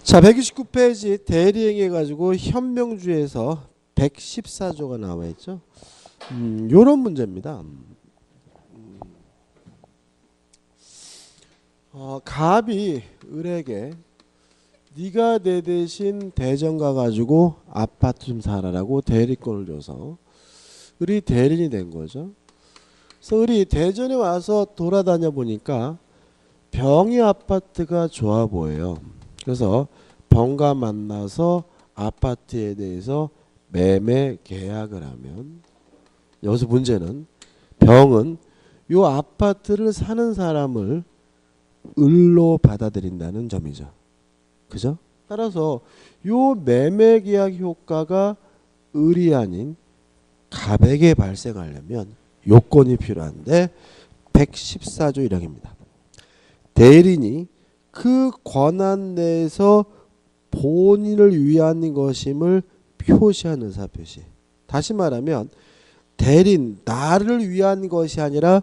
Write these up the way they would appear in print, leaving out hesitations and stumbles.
자, 129페이지 대리행위 가지고 현명주에서 114조가 나와 있죠. 요런 문제입니다. 갑이 을에게 네가 내 대신 대전 가가지고 아파트 좀 사라라고 대리권을 줘서 을이 대리인이 된 거죠. 그래서 을이 대전에 와서 돌아다녀 보니까 병이 아파트가 좋아 보여요. 그래서 병과 만나서 아파트에 대해서 매매 계약을 하면, 여기서 문제는 병은 요 아파트를 사는 사람을 을로 받아들인다는 점이죠. 그죠? 따라서 요 매매 계약 효과가 을이 아닌 갑에게 발생하려면 요건이 필요한데 114조 1항입니다. 대리인이 그 권한 내에서 본인을 위한 것임을 표시한 의사표시. 다시 말하면 대리인 나를 위한 것이 아니라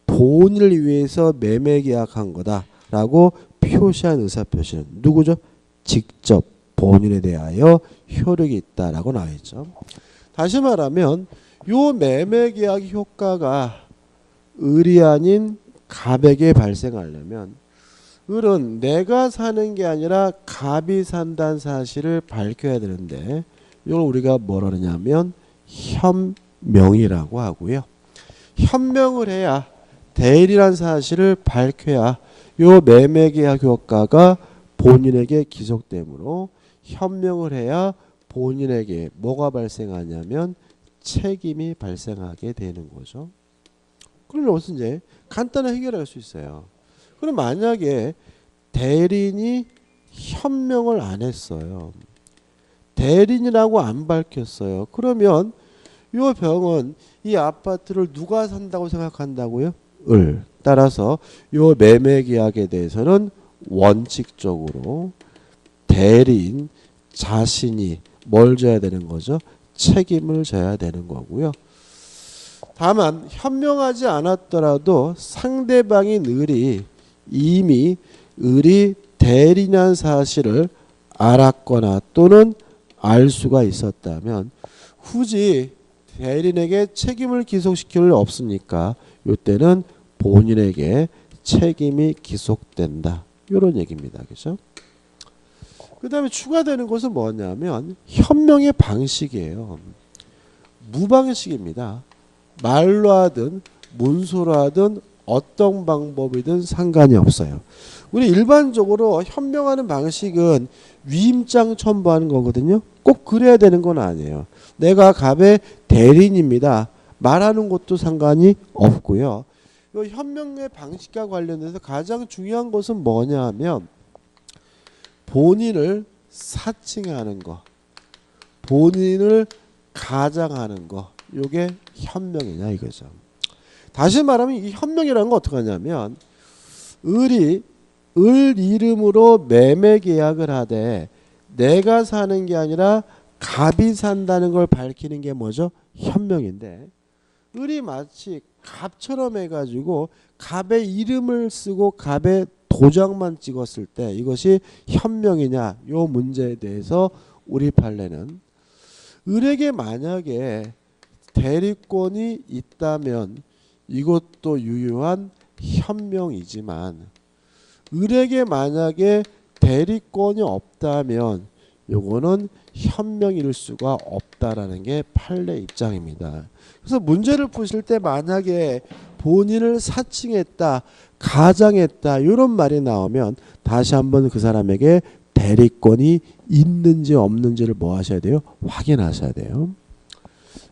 본인을 위해서 매매 계약한 거다라고 표시한 의사표시는 누구죠? 직접 본인에 대하여 효력이 있다라고 나와 있죠. 다시 말하면 요 매매 계약 효과가 을이 아닌 갑에게 발생하려면 을은 내가 사는 게 아니라 갑이 산다는 사실을 밝혀야 되는데 이걸 우리가 뭐라 그러냐면 현명이라고 하고요. 현명을 해야 대리란 사실을 밝혀야 요 매매계약 효과가 본인에게 기속되므로 현명을 해야 본인에게 뭐가 발생하냐면 책임이 발생하게 되는 거죠. 그럼 여기서 이제 간단하게 해결할 수 있어요. 그럼 만약에 대리인이 현명을 안 했어요. 대리인이라고 안 밝혔어요. 그러면 이 병은 이 아파트를 누가 산다고 생각한다고요? 을. 따라서 이 매매 계약에 대해서는 원칙적으로 대리인 자신이 뭘 져야 되는 거죠? 책임을 져야 되는 거고요. 다만 현명하지 않았더라도 상대방인 을이 이미 을이 대리인한 사실을 알았거나 또는 알 수가 있었다면 굳이 대리인에게 책임을 기속시킬 일 없으니까 이때는 본인에게 책임이 기속된다. 이런 얘기입니다. 그죠? 그 다음에 추가되는 것은 뭐냐면 현명의 방식이에요. 무방식입니다. 말로 하든 문서로 하든 어떤 방법이든 상관이 없어요. 우리 일반적으로 현명하는 방식은 위임장 첨부하는 거거든요. 꼭 그래야 되는 건 아니에요. 내가 갑의 대리인입니다. 말하는 것도 상관이 없고요. 이 현명의 방식과 관련해서 가장 중요한 것은 뭐냐 하면 본인을 사칭하는 거, 본인을 가장하는 거, 이게 현명이냐 이거죠. 다시 말하면 이 현명이라는 건 어떻게 하냐면 을이 을 이름으로 매매 계약을 하되 내가 사는 게 아니라 갑이 산다는 걸 밝히는 게 뭐죠? 현명인데 을이 마치 갑처럼 해가지고 갑의 이름을 쓰고 갑의 도장만 찍었을 때 이것이 현명이냐 요 문제에 대해서 우리 판례는 을에게 만약에 대리권이 있다면 이것도 유효한 현명이지만 을에게 만약에 대리권이 없다면 요거는 현명일 수가 없다라는 게 판례 입장입니다. 그래서 문제를 푸실 때 만약에 본인을 사칭했다, 가장했다 이런 말이 나오면 다시 한번 그 사람에게 대리권이 있는지 없는지를 뭐 하셔야 돼요? 확인하셔야 돼요.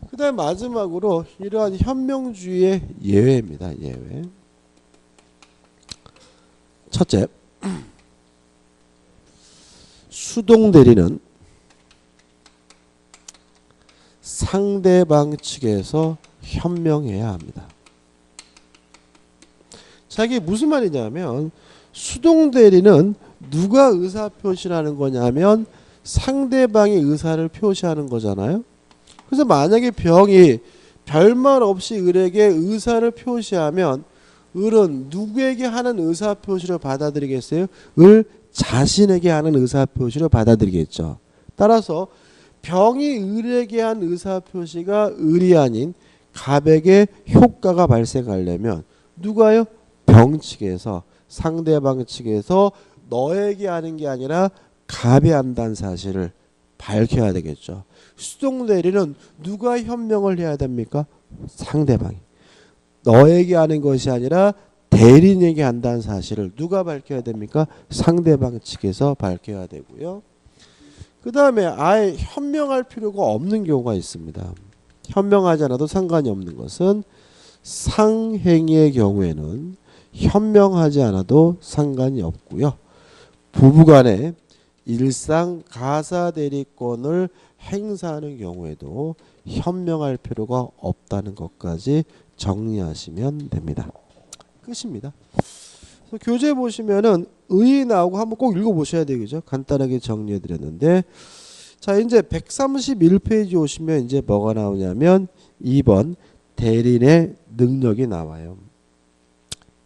그 다음 마지막으로 이러한 현명주의의 예외입니다. 예외. 첫째, 수동대리는 상대방 측에서 현명해야 합니다. 자, 이게 무슨 말이냐면 수동대리는 누가 의사표시를 하는 거냐면 상대방의 의사를 표시하는 거잖아요. 그래서 만약에 병이 별말 없이 을에게 의사를 표시하면 을은 누구에게 하는 의사표시를 받아들이겠어요? 을 자신에게 하는 의사표시로 받아들이겠죠. 따라서 병이 을에게 한 의사표시가 을이 아닌 갑에게 효과가 발생하려면 누가요? 병 측에서, 상대방 측에서 너에게 하는 게 아니라 갑이 한다는 사실을 밝혀야 되겠죠. 수동대리는 누가 현명을 해야 됩니까? 상대방이. 너에게 하는 것이 아니라 대리인에게 한다는 사실을 누가 밝혀야 됩니까? 상대방 측에서 밝혀야 되고요. 그 다음에 아예 현명할 필요가 없는 경우가 있습니다. 현명하지 않아도 상관이 없는 것은 상행위의 경우에는 현명하지 않아도 상관이 없고요. 부부간에 일상 가사 대리권을 행사하는 경우에도 현명할 필요가 없다는 것까지 정리하시면 됩니다. 끝입니다. 그래서 교재 보시면은 의 나오고 한번 꼭 읽어보셔야 되겠죠. 간단하게 정리해드렸는데, 자 이제 131페이지 오시면 이제 뭐가 나오냐면 2번 대리인의 능력이 나와요.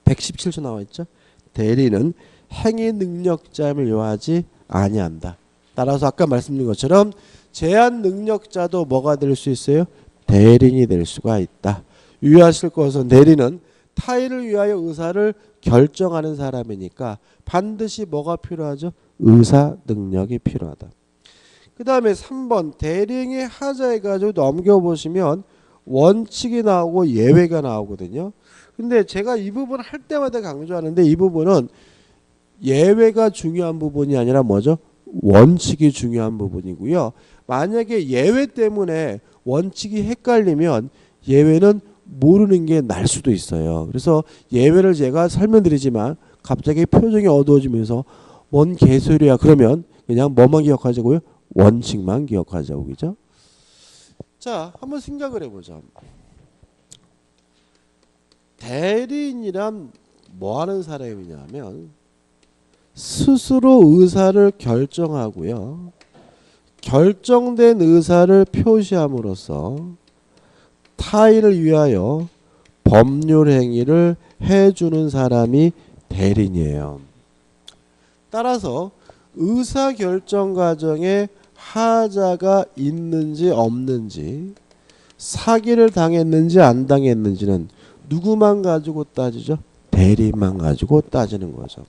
117조 나와 있죠. 대리는 행위 능력자임을 요하지 아니한다. 따라서 아까 말씀드린 것처럼 제한 능력자도 뭐가 될 수 있어요? 대리인이 될 수가 있다. 유의하실 것은 대리는 타인을 위하여 의사를 결정하는 사람이니까 반드시 뭐가 필요하죠? 의사 능력이 필요하다. 그 다음에 3번 대리인의 하자해 가지고 넘겨보시면 원칙이 나오고 예외가 나오거든요. 근데 제가 이 부분 할 때마다 강조하는데 이 부분은 예외가 중요한 부분이 아니라 뭐죠? 원칙이 중요한 부분이고요. 만약에 예외 때문에 원칙이 헷갈리면 예외는 모르는 게 날 수도 있어요. 그래서 예외를 제가 설명드리지만 갑자기 표정이 어두워지면서 뭔 개소리야 그러면 그냥 뭐만 기억하자고요? 원칙만 기억하자고. 그죠? 자, 한번 생각을 해보자. 대리인이란 뭐 하는 사람이냐면 스스로 의사를 결정하고요. 결정된 의사를 표시함으로써 타인을 위하여 법률 행위를 해주는 사람이 대리인이에요. 따라서 의사결정 과정에 하자가 있는지 없는지, 사기를 당했는지 안 당했는지는 누구만 가지고 따지죠? 대리인만 가지고 따지는 거죠.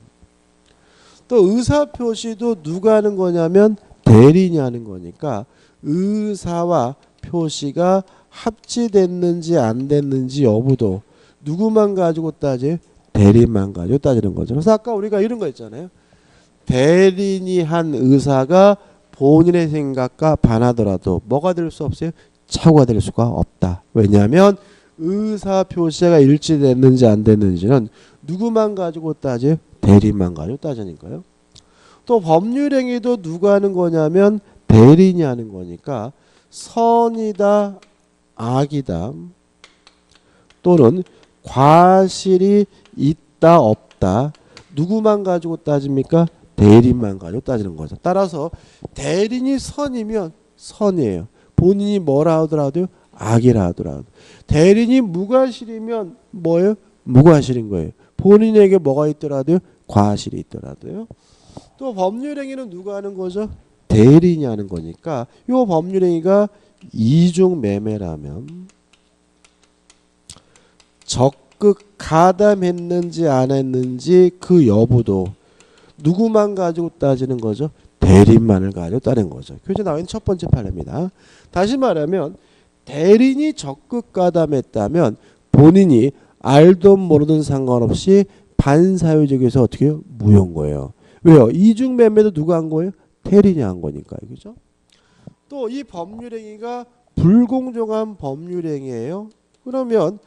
또 의사표시도 누가 하는 거냐면 대리인이 하는 거니까 의사와 표시가 합치됐는지 안 됐는지 여부도 누구만 가지고 따지? 대리인만 가지고 따지는 거죠. 그래서 아까 우리가 이런 거 있잖아요. 대리인이 한 의사가 본인의 생각과 반하더라도 뭐가 될 수 없어요? 착오가 될 수가 없다. 왜냐하면 의사 표시가 일치됐는지 안 됐는지는 누구만 가지고 따지? 대리인만 가지고 따지니까요. 또 법률행위도 누가 하는 거냐면 대리인이 하는 거니까 선이다 악이다 또는 과실이 있다 없다 누구만 가지고 따집니까? 대리인만 가지고 따지는 거죠. 따라서 대리인이 선이면 선이에요. 본인이 뭐라 하더라도 악이라 하더라도. 대리인이 무과실이면 뭐예요? 무과실인 거예요. 본인에게 뭐가 있더라도요? 과실이 있더라도요. 또 법률행위는 누가 하는 거죠? 대리인이 하는 거니까 이 법률행위가 이중매매라면 적극 가담했는지 안 했는지 그 여부도 누구만 가지고 따지는 거죠? 대리인만을 가지고 따지는 거죠. 교재 나와 있는 첫 번째 판례입니다. 다시 말하면 대리인이 적극 가담했다면 본인이 알든 모르든 상관없이 반사회적에서 어떻게 해요? 무효인 거예요. 왜요? 이중매매도 누가 한 거예요? 대리인이 한 거니까요. 그죠? 또 이 법률행위가 불공정한 법률행위예요. 그러면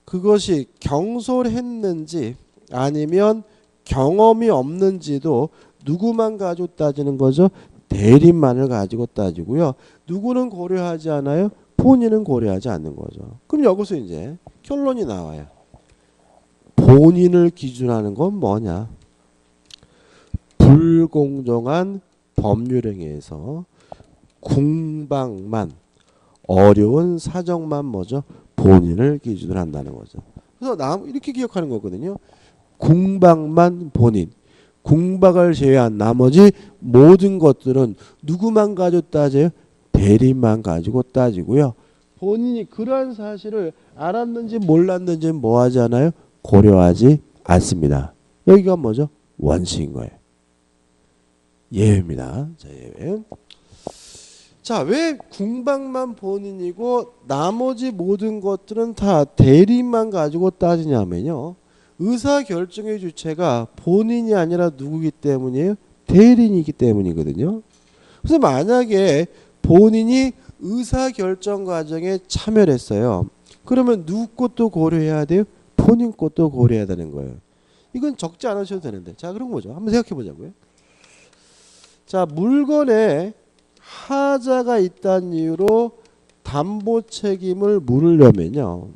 그것이 경솔했는지 아니면 경험이 없는지도 누구만 가지고 따지는 거죠? 대리인만을 가지고 따지고요. 누구는 고려하지 않아요? 본인은 고려하지 않는 거죠. 그럼 여기서 이제 결론이 나와요. 본인을 기준하는 건 뭐냐? 불공정한 법률행위에서 궁방만 어려운 사정만 뭐죠? 본인을 기준으로 한다는 거죠. 그래서 이렇게 기억하는 거거든요. 궁방만 본인. 궁박을 제외한 나머지 모든 것들은 누구만 가지고 따져요? 대리인만 가지고 따지고요. 본인이 그러한 사실을 알았는지 몰랐는지 뭐 하지 않아요? 고려하지 않습니다. 여기가 뭐죠? 원칙인 거예요. 예외입니다. 자, 예외. 자, 왜 궁박만 본인이고 나머지 모든 것들은 다 대리인만 가지고 따지냐면요. 의사결정의 주체가 본인이 아니라 누구기 때문이에요? 대리인이기 때문이거든요. 그래서 만약에 본인이 의사결정 과정에 참여를 했어요. 그러면 누구 것도 고려해야 돼요? 본인 것도 고려해야 되는 거예요. 이건 적지 않으셔도 되는데. 자, 그럼 뭐죠? 한번 생각해 보자고요. 자, 물건에 하자가 있다는 이유로 담보 책임을 물으려면요.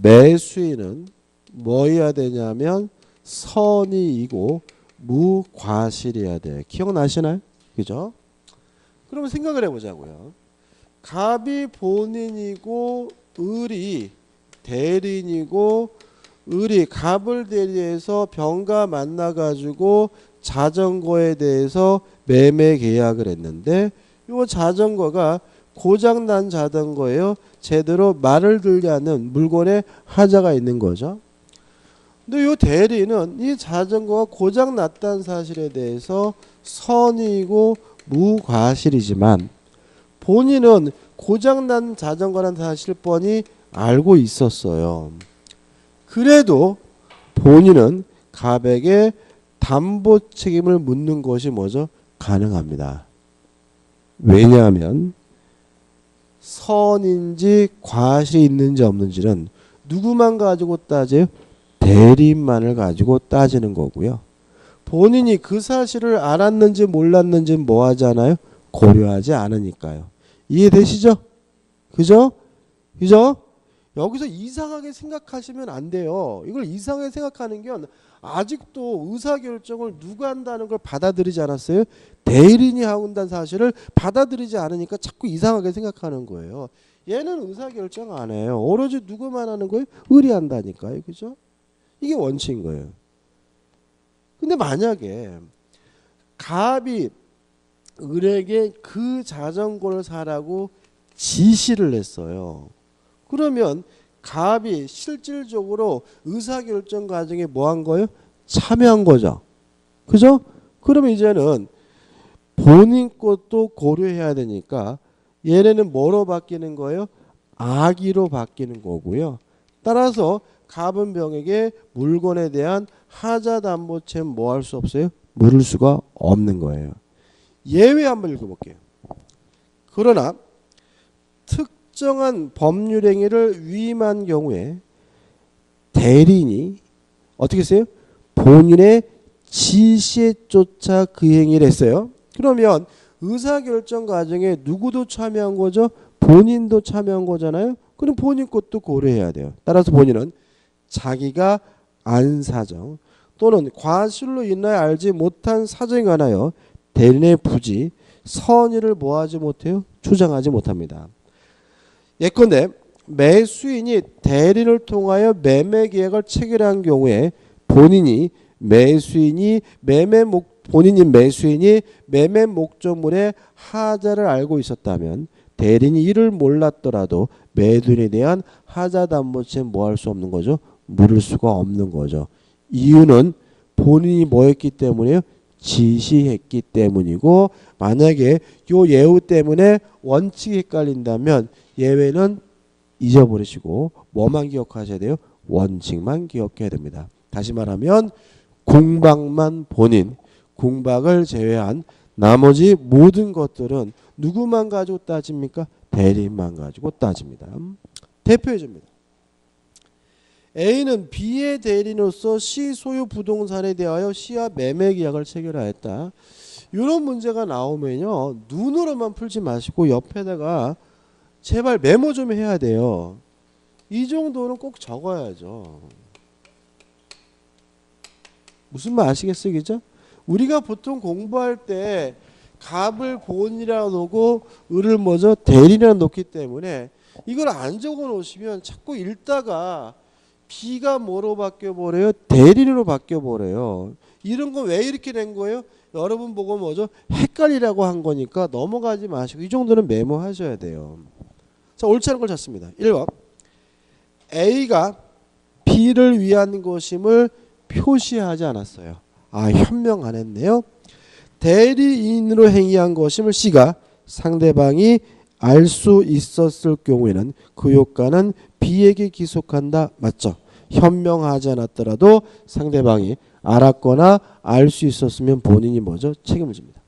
매수인은 뭐 해야 되냐면 선의이고 무과실이어야 돼요. 기억나시나요? 그죠? 그러면 생각을 해보자고요. 갑이 본인이고 을이 대리인이고 을이 갑을 대리해서 병과 만나가지고 자전거에 대해서 매매 계약을 했는데 이 자전거가 고장난 자전거예요. 제대로 말을 들지 않는 물건에 하자가 있는 거죠. 근데 이 대리는 이 자전거가 고장났다는 사실에 대해서 선의이고 무과실이지만 본인은 고장난 자전거라는 사실 뻔히 알고 있었어요. 그래도 본인은 갑에게 담보 책임을 묻는 것이 뭐죠? 가능합니다. 왜냐하면 선인지 과실이 있는지 없는지는 누구만 가지고 따져요? 대리인만을 가지고 따지는 거고요. 본인이 그 사실을 알았는지 몰랐는지 뭐 하잖아요? 고려하지 않으니까요. 이해되시죠? 그죠? 그죠? 여기서 이상하게 생각하시면 안 돼요. 이걸 이상하게 생각하는 건 아직도 의사결정을 누가 한다는 걸 받아들이지 않았어요? 대리인이 하고 있다는 사실을 받아들이지 않으니까 자꾸 이상하게 생각하는 거예요. 얘는 의사결정 안 해요. 오로지 누구만 하는 거예요? 을이 한다니까요. 그죠? 이게 원칙인 거예요. 근데 만약에 갑이 을에게 그 자전거를 사라고 지시를 했어요. 그러면 갑이 실질적으로 의사결정 과정에 뭐 한 거예요? 참여한 거죠. 그죠? 그러면 이제는 본인 것도 고려해야 되니까 얘네는 뭐로 바뀌는 거예요? 악의로 바뀌는 거고요. 따라서 갑은 병에게 물건에 대한 하자담보채 뭐 할 수 없어요? 물을 수가 없는 거예요. 예외 한번 읽어볼게요. 그러나 특정한 법률 행위를 위임한 경우에 대리인이 어떻게 했어요? 본인의 지시에 쫓아 그 행위를 했어요. 그러면 의사결정 과정에 누구도 참여한 거죠? 본인도 참여한 거잖아요. 그럼 본인 것도 고려해야 돼요. 따라서 본인은 자기가 안 사정 또는 과실로 인하여 알지 못한 사정에 관하여 대리인의 부지, 선의를 뭐하지 못해요? 주장하지 못합니다. 예컨대 매수인이 대리인을 통하여 매매 계약을 체결한 경우에 본인이 매수인이 매매 목적물의 하자를 알고 있었다면 대리인이 이를 몰랐더라도 매도인에 대한 하자담보채 뭐 할 수 없는 거죠? 물을 수가 없는 거죠. 이유는 본인이 뭐 했기 때문에요? 지시했기 때문이고, 만약에 요 예우 때문에 원칙이 헷갈린다면 예외는 잊어버리시고 뭐만 기억하셔야 돼요? 원칙만 기억해야 됩니다. 다시 말하면 궁박만 본인, 궁박을 제외한 나머지 모든 것들은 누구만 가지고 따집니까? 대리인만 가지고 따집니다. 대표해줍니다. A는 B의 대리인으로서 C 소유 부동산에 대하여 C와 매매 계약을 체결하였다. 이런 문제가 나오면요, 눈으로만 풀지 마시고 옆에다가 제발 메모 좀 해야 돼요. 이 정도는 꼭 적어야죠. 무슨 말 아시겠어요? 그죠? 우리가 보통 공부할 때 갑을 본이라 놓고 을을 뭐죠? 대리인이라 놓기 때문에 이걸 안 적어 놓으시면 자꾸 읽다가 B가 뭐로 바뀌어 버려요? 대리인으로 바뀌어 버려요. 이런 거 왜 이렇게 된 거예요? 여러분 보고 뭐죠? 헷갈리라고 한 거니까 넘어가지 마시고 이 정도는 메모하셔야 돼요. 자, 옳지 않은 걸 찾습니다. 1번 A가 B를 위한 것임을 표시하지 않았어요. 아, 현명 안 했네요. 대리인으로 행위한 것임을 C가 상대방이 알 수 있었을 경우에는 그 효과는 B에게 기속한다. 맞죠? 현명하지 않았더라도 상대방이 알았거나 알 수 있었으면 본인이 뭐죠? 책임을 집니다.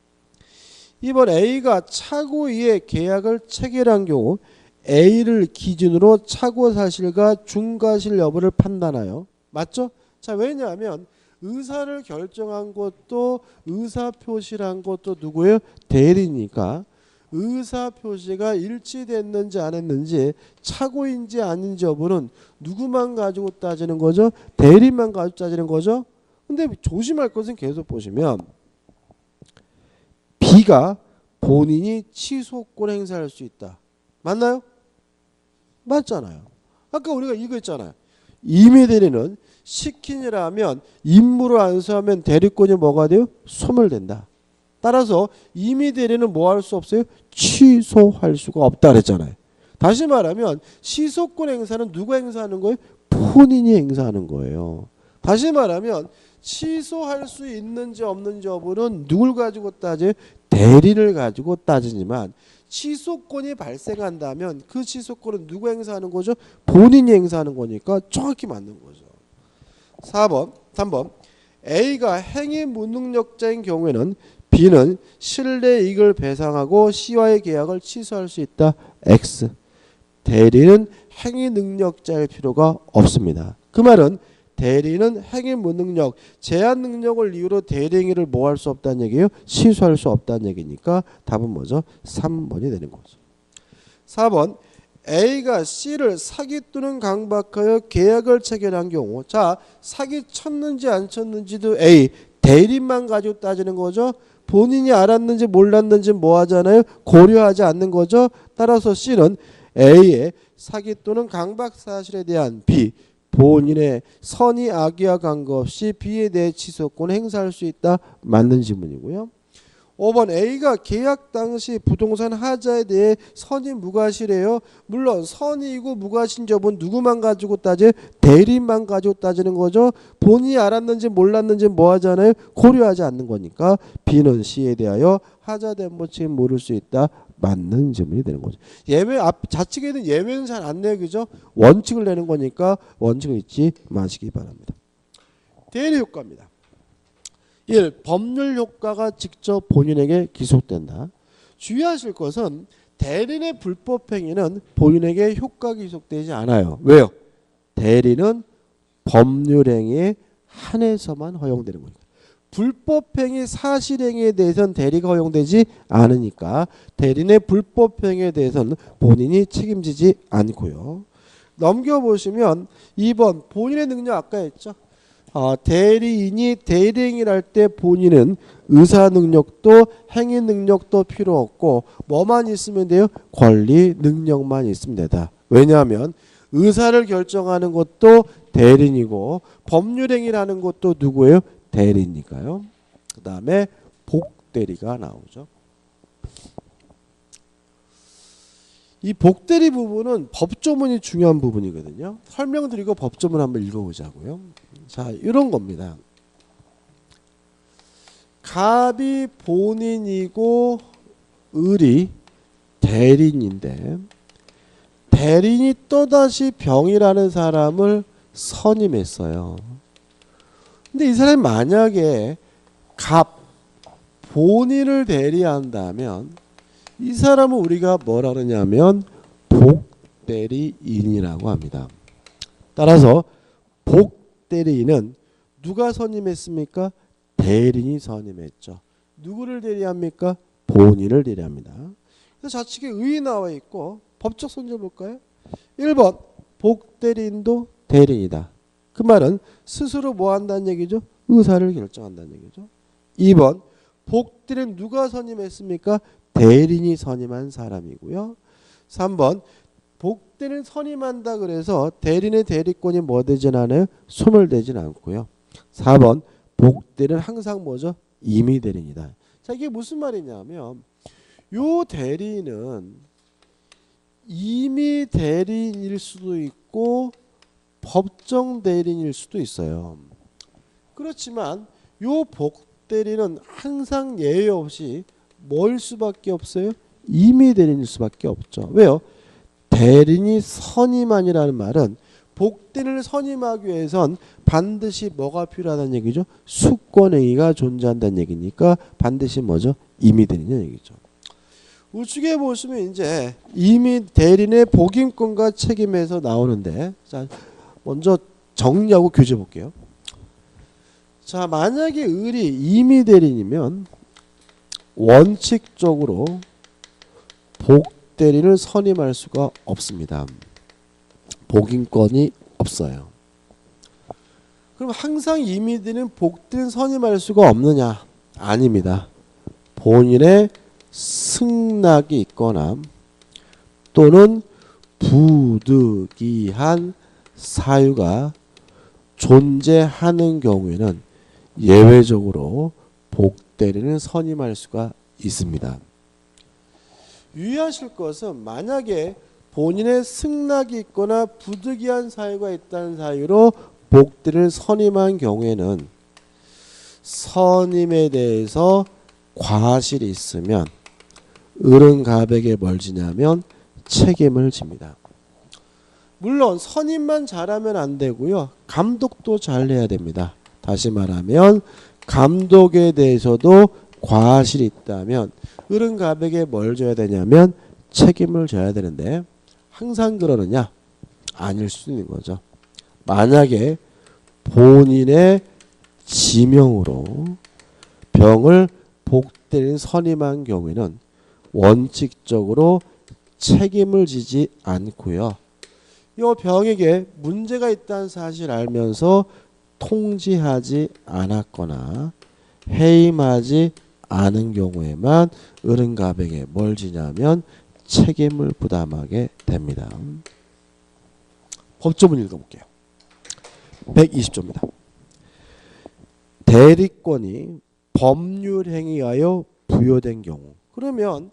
2번 A가 차고 이에 계약을 체결한 경우 A를 기준으로 차고 사실과 중과실 여부를 판단하여 맞죠? 자, 왜냐하면 의사를 결정한 것도 의사표시를 것도 누구예요? 대리니까 의사표시가 일치됐는지 안 했는지 착오인지 아닌지 여부는 누구만 가지고 따지는 거죠? 대리만 가지고 따지는 거죠? 근데 조심할 것은 계속 보시면 B가 본인이 취소권 행사할 수 있다. 맞나요? 맞잖아요. 아까 우리가 이거 했잖아요. 임의대리는 시킨이라면 임무를 안수하면 대리권이 뭐가 돼요? 소멸된다. 따라서 임의대리는 뭐 할 수 없어요? 취소할 수가 없다 그랬잖아요. 다시 말하면 취소권 행사는 누가 행사하는 거예요? 본인이 행사하는 거예요. 다시 말하면 취소할 수 있는지 없는지 여부는 누굴 가지고 따져요? 대리를 가지고 따지지만 취소권이 발생한다면 그 취소권은 누가 행사하는 거죠? 본인이 행사하는 거니까 정확히 맞는 거죠. 3번 A가 행위 무능력자인 경우에는 B는 실내이익을 배상하고 C와의 계약을 취소할 수 있다. X. 대리는 행위 능력자일 필요가 없습니다. 그 말은 대리는 행위 무능력, 제한 능력을 이유로 대리 행위를 뭐 할 수 없다는 얘기예요? 취소할 수 없다는 얘기니까 답은 뭐죠? 3번이 되는 거죠. 4번 A가 C를 사기 또는 강박하여 계약을 체결한 경우 자 사기 쳤는지 안 쳤는지도 A 대리만 가지고 따지는 거죠. 본인이 알았는지 몰랐는지 뭐 하잖아요? 고려하지 않는 거죠. 따라서 C는 A의 사기 또는 강박 사실에 대한 B 본인의 선의 악의와 관계없이 B에 대해 취소권 행사할 수 있다. 맞는 지문이고요. 5번 A가 계약 당시 부동산 하자에 대해 선의 무과실이에요. 물론 선의이고 무과실 여부는 누구만 가지고 따져요? 대리만 가지고 따지는 거죠. 본인이 알았는지 몰랐는지 뭐 하잖아요? 고려하지 않는 거니까 B는 C에 대하여 하자 대모 책임 물을 수 있다. 맞는 질문이 되는 거죠. 예외 자칙에는 예외는 잘 안 내요. 그죠? 원칙을 내는 거니까 원칙을 잊지 마시기 바랍니다. 대리 효과입니다. 1. 법률 효과가 직접 본인에게 기속된다. 주의하실 것은 대리인의 불법 행위는 본인에게 효과가 기속되지 않아요. 왜요? 대리는 법률 행위에 한해서만 허용되는 거니까. 불법 행위 사실 행위에 대해서는 대리가 허용되지 않으니까 대리인의 불법 행위에 대해서는 본인이 책임지지 않고요. 넘겨보시면 2번 본인의 능력 아까 했죠. 대리인이 대리행위를 할 때 본인은 의사 능력도 행위 능력도 필요 없고 뭐만 있으면 돼요? 권리 능력만 있으면 되다. 왜냐하면 의사를 결정하는 것도 대리인이고 법률 행위를 하는 것도 누구예요? 대리니까요. 그 다음에 복대리가 나오죠. 이 복대리 부분은 법조문이 중요한 부분이거든요. 설명드리고 법조문 한번 읽어보자고요. 자, 이런 겁니다. 갑이 본인이고 을이 대리인인데 대리인이 또다시 병이라는 사람을 선임했어요. 근데 이 사람이 만약에 갑 본인을 대리한다면 이 사람은 우리가 뭐라 그러냐면 복대리인이라고 합니다. 따라서 복대리인은 누가 선임했습니까? 대리인이 선임했죠. 누구를 대리합니까? 본인을 대리합니다. 그래서 좌측에 의 나와 있고 법적 손절 볼까요? 1번 복대리인도 대리인이다. 그 말은 스스로 뭐 한다는 얘기죠? 의사를 결정한다는 얘기죠. 2번 복대리는 누가 선임했습니까? 대리인이 선임한 사람이고요. 3번 복대리는 선임한다 그래서 대리인의 대리권이 뭐 되진 않아요? 소멸되진 않고요. 4번 복대리는 항상 뭐죠? 임의 대리인이다. 자, 이게 무슨 말이냐면 요 대리인은 임의 대리인일 수도 있고 법정 대리인일 수도 있어요. 그렇지만 요 복대리는 항상 예외 없이 뭘 수밖에 없어요? 임의 대리인일 수밖에 없죠. 왜요? 대리인이 선임안이라는 말은 복대리인을 선임하기 위해선 반드시 뭐가 필요하다는 얘기죠? 수권행위가 존재한다는 얘기니까 반드시 뭐죠? 임의 대리인이라는 얘기죠. 우측에 보시면 이제 임의 대리인의 복임권과 책임에서 나오는데, 자, 먼저 정리하고 교재 볼게요. 자, 만약에 을이 임의 대리인이면 원칙적으로 복대리인을 선임할 수가 없습니다. 복임권이 없어요. 그럼 항상 임의 대리인은 복대리인 선임할 수가 없느냐? 아닙니다. 본인의 승낙이 있거나 또는 부득이한 사유가 존재하는 경우에는 예외적으로 복대리인을 선임할 수가 있습니다. 유의하실 것은 만약에 본인의 승낙이 있거나 부득이한 사유가 있다는 사유로 복대리인을 선임한 경우에는 선임에 대해서 과실이 있으면 을은 갑에게 뭘 지냐면 책임을 집니다. 물론 선임만 잘하면 안 되고요. 감독도 잘 해야 됩니다. 다시 말하면 감독에 대해서도 과실이 있다면 을은 갑에게 뭘 줘야 되냐면 책임을 져야 되는데 항상 그러느냐? 아닐 수 있는 거죠. 만약에 본인의 지명으로 병을 복대리인 선임한 경우에는 원칙적으로 책임을 지지 않고요. 이 병에게 문제가 있다는 사실을 알면서 통지하지 않았거나 해임하지 않은 경우에만 을은 갑에게 뭘 지냐면 책임을 부담하게 됩니다. 법조문 읽어볼게요. 120조입니다. 대리권이 법률 행위하여 부여된 경우, 그러면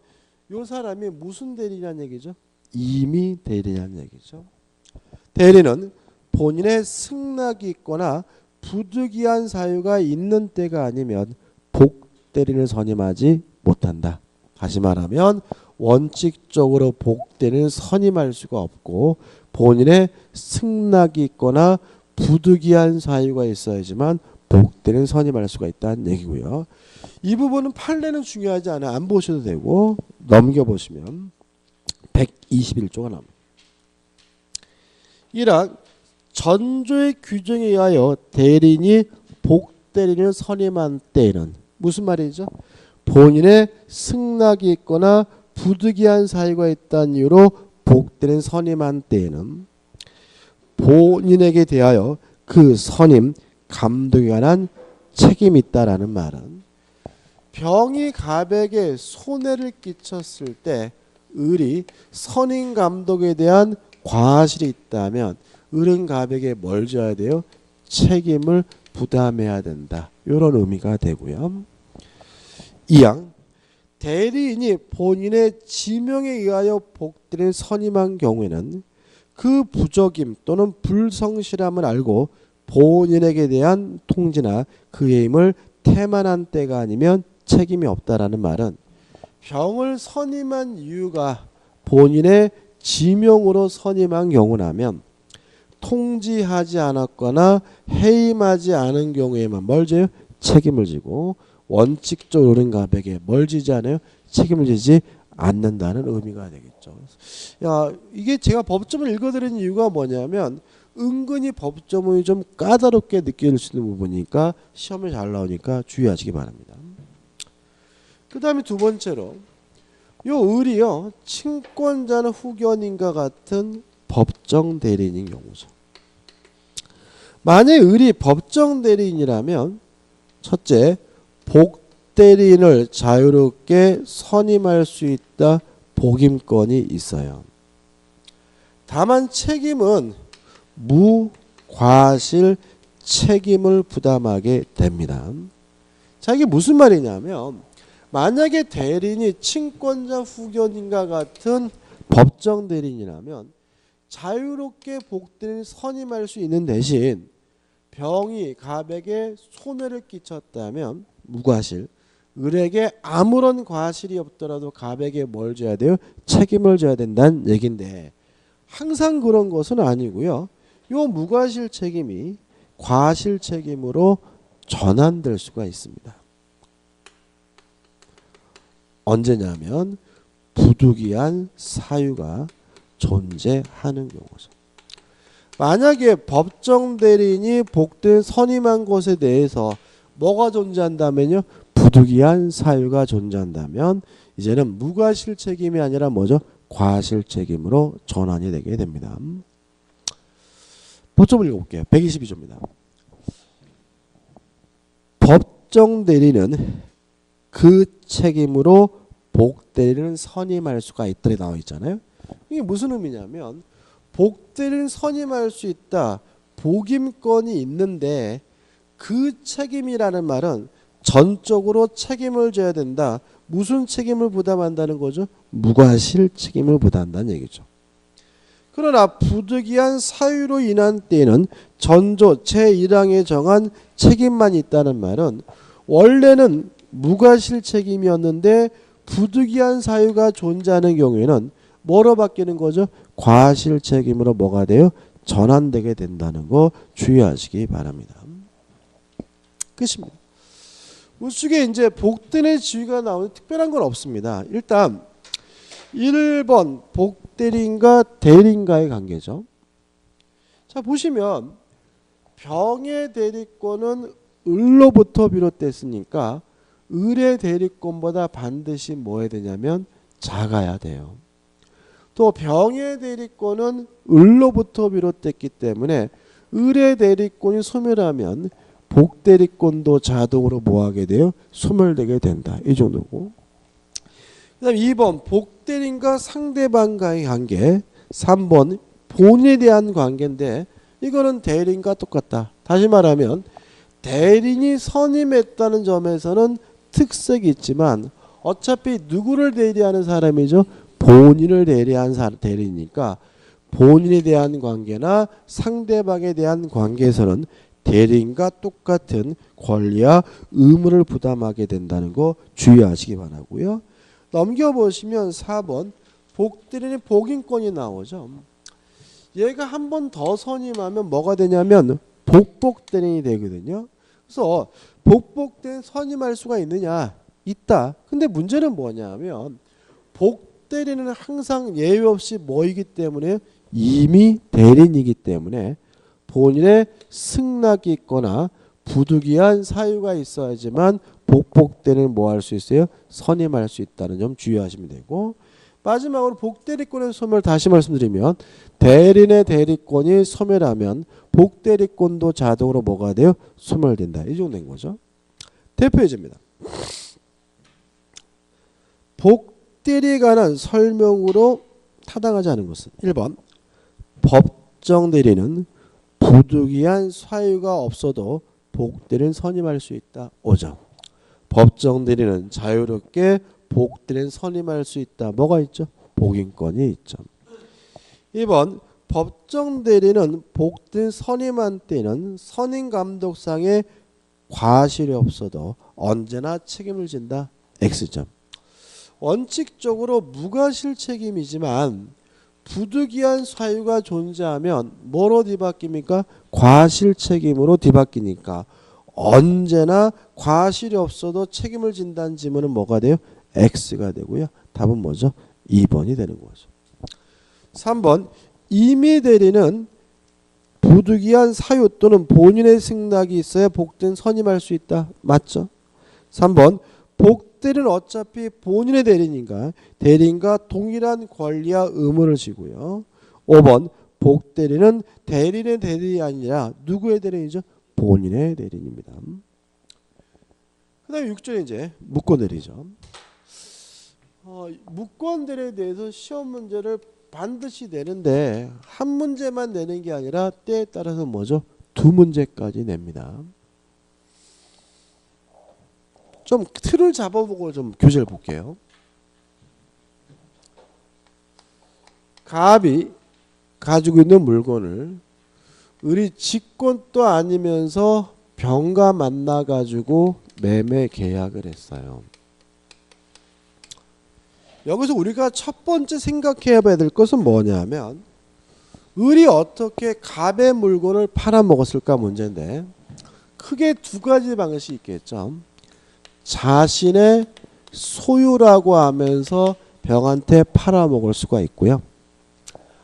이 사람이 무슨 대리냐는 얘기죠? 임의 대리냐는 얘기죠. 대리는 본인의 승낙이 있거나 부득이한 사유가 있는 때가 아니면 복대리인을 선임하지 못한다. 다시 말하면 원칙적으로 복대리인을 선임할 수가 없고 본인의 승낙이 있거나 부득이한 사유가 있어야지만 복대리인을 선임할 수가 있다는 얘기고요. 이 부분은 판례는 중요하지 않아요. 안 보셔도 되고 넘겨보시면 121조가 나옵니다. 1항 전조의 규정에 의하여 대리인이 복대리인을 선임한 때에는 무슨 말이죠? 본인의 승낙이 있거나 부득이한 사유가 있다는 이유로 복대리인 선임한 때에는 본인에게 대하여 그 선임 감독에 관한 책임이 있다라는 말은 병이 갑에게 손해를 끼쳤을 때 을이 선임 감독에 대한 과실이 있다면 을은 갑에게 뭘 져야 돼요? 책임을 부담해야 된다. 이런 의미가 되고요. 2항 대리인이 본인의 지명에 의하여 복대리인을 선임한 경우에는 그 부적임 또는 불성실함을 알고 본인에게 대한 통지나 그의 힘을 태만한 때가 아니면 책임이 없다라는 말은 병을 선임한 이유가 본인의 지명으로 선임한 경우라면 통지하지 않았거나 해임하지 않은 경우에만 뭘 져요? 책임을 지고 원칙적으로 을은 갑에게 뭘 지지 않아요? 책임을 지지 않는다는 의미가 되겠죠. 야, 이게 제가 법조문 읽어드리는 이유가 뭐냐면 은근히 법조문이 좀 까다롭게 느껴질 수 있는 부분이니까 시험에 잘 나오니까 주의하시기 바랍니다. 그 다음에 두 번째로 요 을이요 친권자는 후견인과 같은 법정 대리인인 경우죠. 만약 을이 법정 대리인이라면 첫째 복대리인을 자유롭게 선임할 수 있다 복임권이 있어요. 다만 책임은 무과실 책임을 부담하게 됩니다. 자, 이게 무슨 말이냐면 만약에 대리인이 친권자 후견인과 같은 법정 대리인이라면 자유롭게 복대리인을 선임할 수 있는 대신 병이 갑에게 손해를 끼쳤다면 무과실, 을에게 아무런 과실이 없더라도 갑에게 뭘 져야 돼요? 책임을 져야 된다는 얘긴데 항상 그런 것은 아니고요. 요 무과실 책임이 과실 책임으로 전환될 수가 있습니다. 언제냐면 부득이한 사유가 존재하는 경우죠. 만약에 법정 대리인이 복대리인 선임한 것에 대해서 뭐가 존재한다면요? 부득이한 사유가 존재한다면 이제는 무과실 책임이 아니라 뭐죠? 과실 책임으로 전환이 되게 됩니다. 법조문 읽어볼게요. 122조입니다. 법정 대리는 그 책임으로 복대리인을 선임할 수가 있다고 나와 있잖아요. 이게 무슨 의미냐면 복대리인을 선임할 수 있다. 복임권이 있는데 그 책임이라는 말은 전적으로 책임을 져야 된다. 무슨 책임을 부담한다는 거죠? 무과실 책임을 부담한다는 얘기죠. 그러나 부득이한 사유로 인한 때에는 전조 제1항에 정한 책임만 있다는 말은 원래는 무과실 책임이었는데 부득이한 사유가 존재하는 경우에는 뭐로 바뀌는 거죠? 과실 책임으로 뭐가 돼요? 전환되게 된다는 거 주의하시기 바랍니다. 끝입니다. 우측에 이제 복대리인의 지위가 나오는 특별한 건 없습니다. 일단 1번 복대리인과 대리인과의 관계죠. 자, 보시면 병의 대리권은 을로부터 비롯됐으니까 을의 대리권보다 반드시 뭐 해야 되냐면 작아야 돼요. 또 병의 대리권은 을로부터 비롯됐기 때문에 을의 대리권이 소멸하면 복대리권도 자동으로 뭐하게 돼요? 소멸되게 된다. 이 정도고. 그 다음 2번 복대리인과 상대방과의 관계. 3번 본인에 대한 관계인데 이거는 대리인과 똑같다. 다시 말하면 대리인이 선임했다는 점에서는 특색이 있지만 어차피 누구를 대리하는 사람이죠? 본인을 대리한 대리니까 본인에 대한 관계나 상대방에 대한 관계에서는 대리인과 똑같은 권리와 의무를 부담하게 된다는 거 주의하시기 바라고요. 넘겨보시면 4번 복대리인의 복인권이 나오죠. 얘가 한 번 더 선임하면 뭐가 되냐면 복복대리인이 되거든요. 그래서 복복대리인 선임할 수가 있느냐? 있다. 근데 문제는 뭐냐면 복대리인은 항상 예외 없이 뭐이기 때문에 이미 대리인이기 때문에 본인의 승낙이 있거나 부득이한 사유가 있어야지만 복복대리인을 뭐 할 수 있어요? 선임할 수 있다는 점 주의하시면 되고 마지막으로 복대리권의 소멸 다시 말씀드리면 대리인의 대리권이 소멸하면 복대리권도 자동으로 뭐가 돼요? 소멸된다. 이 정도 된 거죠. 대표 예제입니다. 복대리에 관한 설명으로 타당하지 않은 것은 1번 법정 대리는 부득이한 사유가 없어도 복대리인 선임할 수 있다. 5점. 법정 대리는 자유롭게 복대리인 선임할 수 있다. 뭐가 있죠? 복인권이 있죠. 2번 법정 대리는 복대리인 선임한 때는 선임 감독상의 과실이 없어도 언제나 책임을 진다. X점. 원칙적으로 무과실 책임이지만 부득이한 사유가 존재하면 뭐로 뒤바뀝니까? 과실 책임으로 뒤바뀌니까 언제나 과실이 없어도 책임을 진다는 지문은 뭐가 돼요? X가 되고요. 답은 뭐죠? 2번이 되는 거죠. 3번 임의 대리는 부득이한 사유 또는 본인의 승낙이 있어야 복대리인 선임할 수 있다. 맞죠? 3번 복대리는 어차피 본인의 대리인과 동일한 권리와 의무를 지고요. 5번 복대리는 대리인의 대리인이 아니라 누구의 대리인이죠? 본인의 대리인입니다. 그 다음에 6절 이제 무권대리죠. 무권대리에 대해서 시험 문제를 반드시 내는데 한 문제만 내는 게 아니라 때에 따라서 뭐죠? 두 문제까지 냅니다. 좀 틀을 잡아보고 좀 교재를 볼게요. 갑이 가지고 있는 물건을 을이 직권도 아니면서 병과 만나가지고 매매 계약을 했어요. 여기서 우리가 첫 번째 생각해 봐야 될 것은 뭐냐면 을이 어떻게 갑의 물건을 팔아먹었을까 문제인데 크게 두 가지 방식이 있겠죠. 자신의 소유라고 하면서 병한테 팔아먹을 수가 있고요.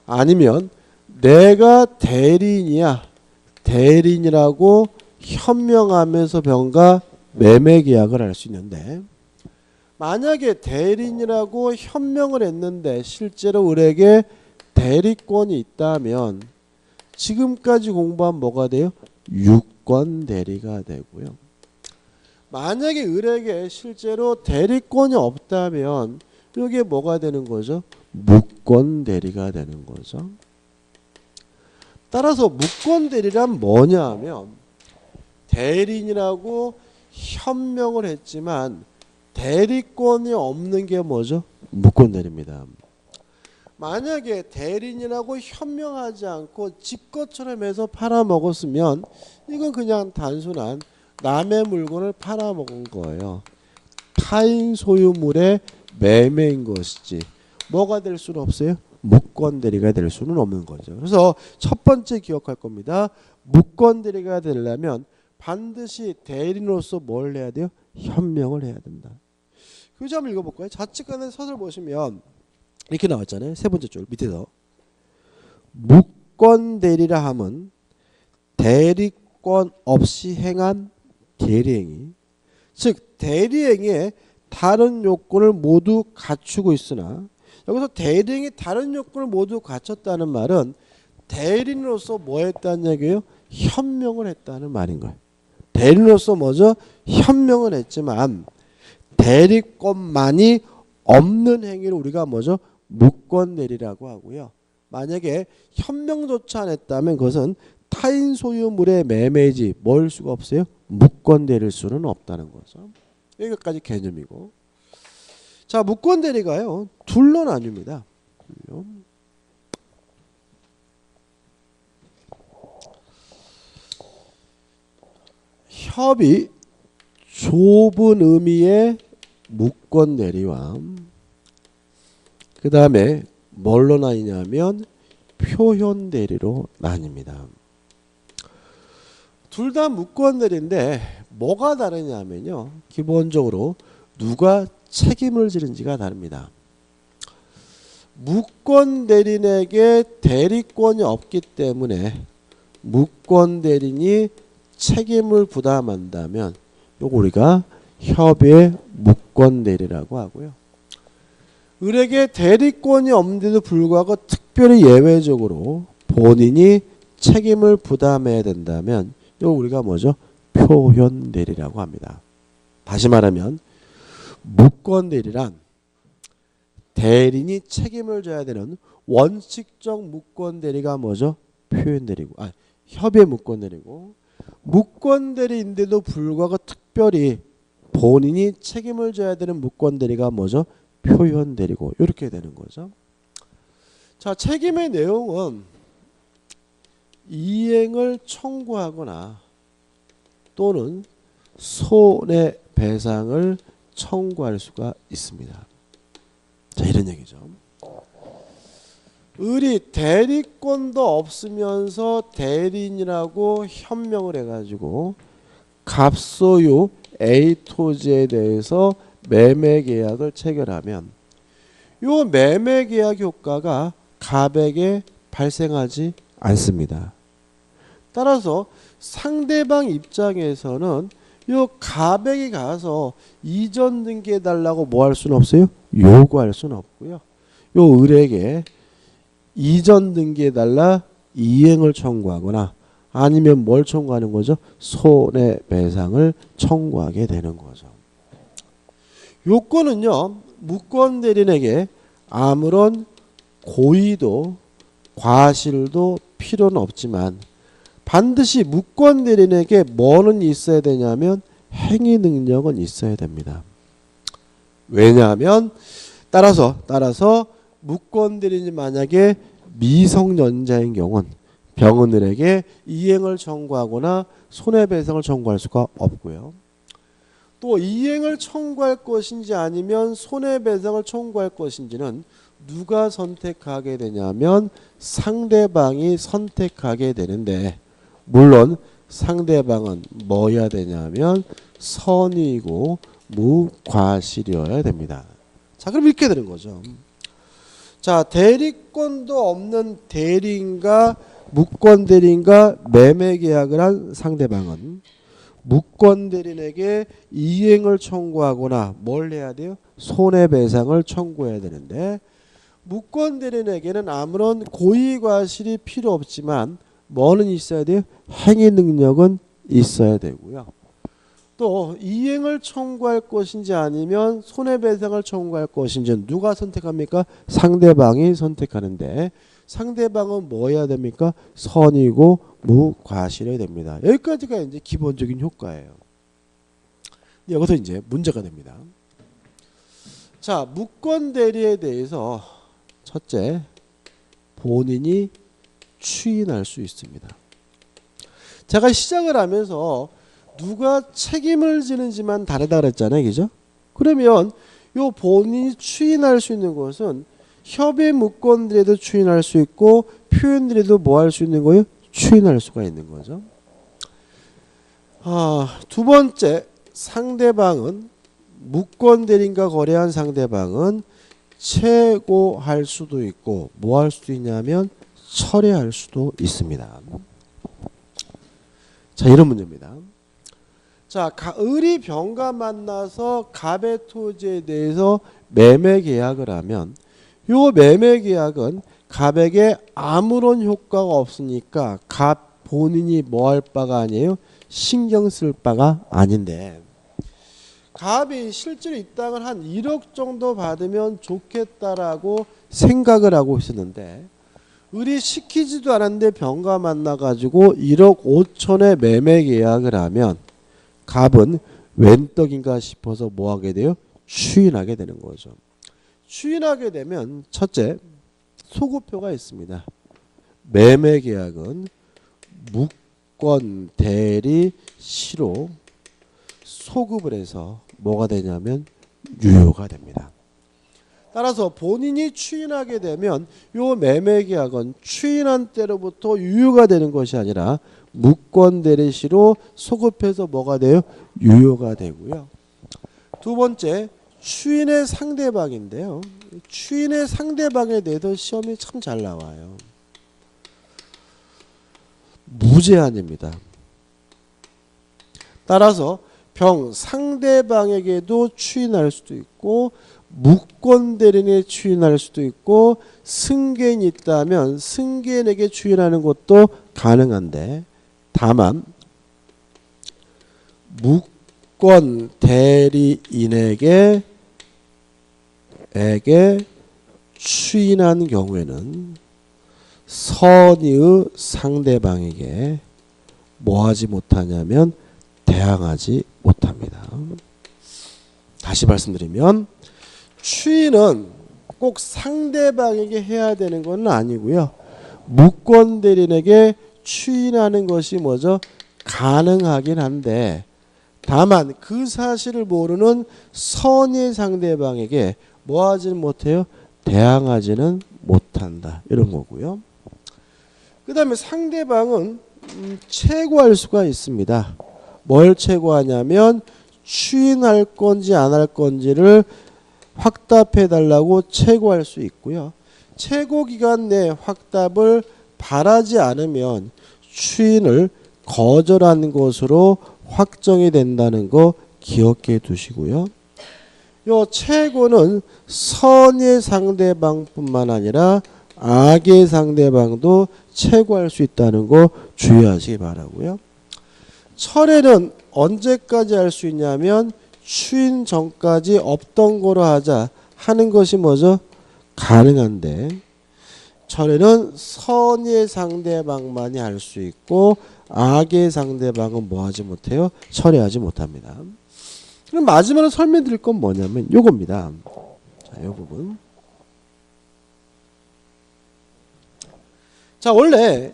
아니면 내가 대리인이야. 대리인이라고 현명하면서 병과 매매 계약을 할 수 있는데 만약에 대리인이라고 현명을 했는데 실제로 을에게 대리권이 있다면 지금까지 공부한 뭐가 돼요? 유권 대리가 되고요. 만약에 을에게 실제로 대리권이 없다면 이게 뭐가 되는 거죠? 무권 대리가 되는 거죠. 따라서 무권 대리란 뭐냐 하면 대리인이라고 현명을 했지만 대리권이 없는 게 뭐죠? 무권 대리입니다. 만약에 대리인이라고 현명하지 않고 지 것처럼 해서 팔아먹었으면 이건 그냥 단순한 남의 물건을 팔아먹은 거예요. 타인 소유물의 매매인 것이지 뭐가 될 수는 없어요? 무권 대리가 될 수는 없는 거죠. 그래서 첫 번째 기억할 겁니다. 무권 대리가 되려면 반드시 대리인으로서 뭘 해야 돼요? 현명을 해야 된다. 그 점 읽어볼까요? 좌측간에 서술 보시면 이렇게 나왔잖아요. 세 번째 줄 밑에서 무권 대리라 함은 대리권 없이 행한 대리행위, 즉 대리행위에 다른 요건을 모두 갖추고 있으나 여기서 대리행위 다른 요건을 모두 갖췄다는 말은 대리인으로서 뭐 했다는 얘기예요? 현명을 했다는 말인 거예요. 대리인으로서 뭐죠? 현명을 했지만 대리권만이 없는 행위를 우리가 뭐죠? 무권 대리라고 하고요. 만약에 현명조차 안 했다면 그것은 타인 소유물의 매매지 뭘 수가 없어요? 무권 대리일 수는 없다는 거죠. 여기까지 개념이고. 자, 무권 대리가요. 둘로 나뉩니다. 협의 좁은 의미의 무권 대리와 그 다음에 뭘로 나뉘냐면 표현 대리로 나뉩니다. 둘 다 무권 대리인데 뭐가 다르냐면요. 기본적으로 누가 책임을 지는지가 다릅니다. 무권 대리인에게 대리권이 없기 때문에 무권 대리인이 책임을 부담한다면 요거 우리가 협의의 무권 대리라고 하고요. 을에게 대리권이 없는데도 불구하고 특별히 예외적으로 본인이 책임을 부담해야 된다면 이거 우리가 뭐죠? 표현 대리라고 합니다. 다시 말하면 무권 대리란 대리인이 책임을 져야 되는 원칙적 무권 대리가 뭐죠? 표현 대리고, 협의의 무권 대리고, 무권 대리인데도 불구하고 특별히 본인이 책임을 져야 되는 무권 대리가 뭐죠? 표현 대리고 이렇게 되는 거죠. 자, 책임의 내용은 이행을 청구하거나 또는 손해배상을 청구할 수가 있습니다. 자, 이런 얘기죠. 을이 대리권도 없으면서 대리인이라고 현명을 해가지고 갑소유 A 토지에 대해서 매매 계약을 체결하면 이 매매 계약 효과가 갑에게 발생하지 않습니다. 따라서 상대방 입장에서는 이 갑에게 가서 이전 등기해 달라고 뭐 할 수는 없어요? 요구할 수는 없고요. 요 을에게 이전 등기해 달라 이행을 청구하거나 아니면 뭘 청구하는 거죠? 손해배상을 청구하게 되는 거죠. 요건은요, 무권 대리인에게 아무런 고의도 과실도 필요는 없지만 반드시 무권 대리인에게 뭐는 있어야 되냐면 행위 능력은 있어야 됩니다. 왜냐하면 따라서 무권 대리인이 만약에 미성년자인 경우는 병원들에게 이행을 청구하거나 손해배상을 청구할 수가 없고요. 또 이행을 청구할 것인지 아니면 손해배상을 청구할 것인지는 누가 선택하게 되냐면 상대방이 선택하게 되는데, 물론 상대방은 뭐여야 되냐면 선의고 무과실이어야 됩니다. 자, 그럼 이렇게 되는 거죠. 자, 대리권도 없는 대리인과 무권 대리인과 매매 계약을 한 상대방은 무권 대리인에게 이행을 청구하거나 뭘 해야 돼요? 손해배상을 청구해야 되는데, 무권 대리인에게는 아무런 고의과실이 필요 없지만 뭐는 있어야 돼요? 행위 능력은 있어야 되고요. 또 이행을 청구할 것인지 아니면 손해배상을 청구할 것인지 누가 선택합니까? 상대방이 선택하는데, 상대방은 뭐 해야 됩니까? 선이고 무과실해야 됩니다. 여기까지가 이제 기본적인 효과예요. 여기서 이제 문제가 됩니다. 자, 무권 대리에 대해서 첫째, 본인이 추인할 수 있습니다. 제가 시작을 하면서 누가 책임을 지는지만 다르다 그랬잖아요. 그죠? 그러면 요 본인이 추인할 수 있는 것은 협의 무권들에도 추인할 수 있고 표현들에도 뭐 할 수 있는 거예요? 추인할 수가 있는 거죠. 두 번째, 상대방은 무권 대리인과 거래한 상대방은 최고할 수도 있고 뭐 할 수도 있냐면 철회할 수도 있습니다. 자, 이런 문제입니다. 자, 을이 병과 만나서 갑의 토지에 대해서 매매 계약을 하면 요 매매 계약은 갑에게 아무런 효과가 없으니까 갑 본인이 뭐 할 바가 아니에요? 신경 쓸 바가 아닌데, 갑이 실제로 이 땅을 한 1억 정도 받으면 좋겠다라고 생각을 하고 있었는데, 을이 시키지도 않았는데 병과 만나가지고 1억 5천에 매매 계약을 하면 갑은 웬 떡인가 싶어서 뭐 하게 돼요? 추인하게 되는 거죠. 추인하게 되면 첫째, 소급표가 있습니다. 매매 계약은 무권 대리 시로 소급을 해서 뭐가 되냐면 유효가 됩니다. 따라서 본인이 추인하게 되면 요 매매 계약은 추인한 때로부터 유효가 되는 것이 아니라 무권 대리 시로 소급해서 뭐가 돼요? 유효가 되고요. 두 번째, 추인의 상대방인데요. 추인의 상대방에 대해서 시험이 참 잘 나와요. 무제한입니다. 따라서 병 상대방에게도 추인할 수도 있고 무권 대리인에 추인할 수도 있고 승계인이 있다면 승계인에게 추인하는 것도 가능한데, 다만 무권 대리인에게 추인한 경우에는 선의의 상대방에게 뭐하지 못하냐면 대항하지 못합니다. 다시 말씀드리면 추인은 꼭 상대방에게 해야 되는 건 아니고요. 무권 대리인에게 추인하는 것이 뭐죠? 가능하긴 한데, 다만 그 사실을 모르는 선의 상대방에게 뭐 하지는 못해요? 대항하지는 못한다. 이런 거고요. 그 다음에 상대방은 최고할 수가 있습니다. 뭘 최고하냐면 추인할 건지 안 할 건지를 확답해 달라고 최고할 수 있고요. 최고 기간 내 확답을 바라지 않으면 추인을 거절하는 것으로 확정이 된다는 거 기억해 두시고요. 요 최고는 선의 상대방뿐만 아니라 악의 상대방도 최고할 수 있다는 거 주의하시기 바라고요. 철회는 언제까지 할 수 있냐면 추인 전까지 없던 거로 하자 하는 것이 뭐죠? 가능한데, 철회는 선의 상대방만이 할 수 있고 악의 상대방은 뭐 하지 못해요? 철회하지 못합니다. 그럼 마지막으로 설명드릴 건 뭐냐면 요겁니다. 자, 요 부분. 자, 원래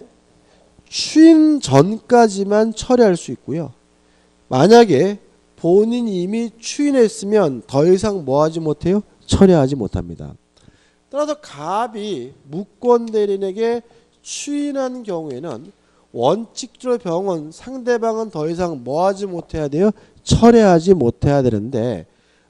추인 전까지만 철회할 수 있고요. 만약에 본인이 이미 추인했으면 더 이상 뭐 하지 못해요? 철회하지 못합니다. 따라서 갑이 무권 대리인에게 추인한 경우에는 원칙적으로 병은 상대방은 더 이상 뭐 하지 못해야 돼요? 철회하지 못해야 되는데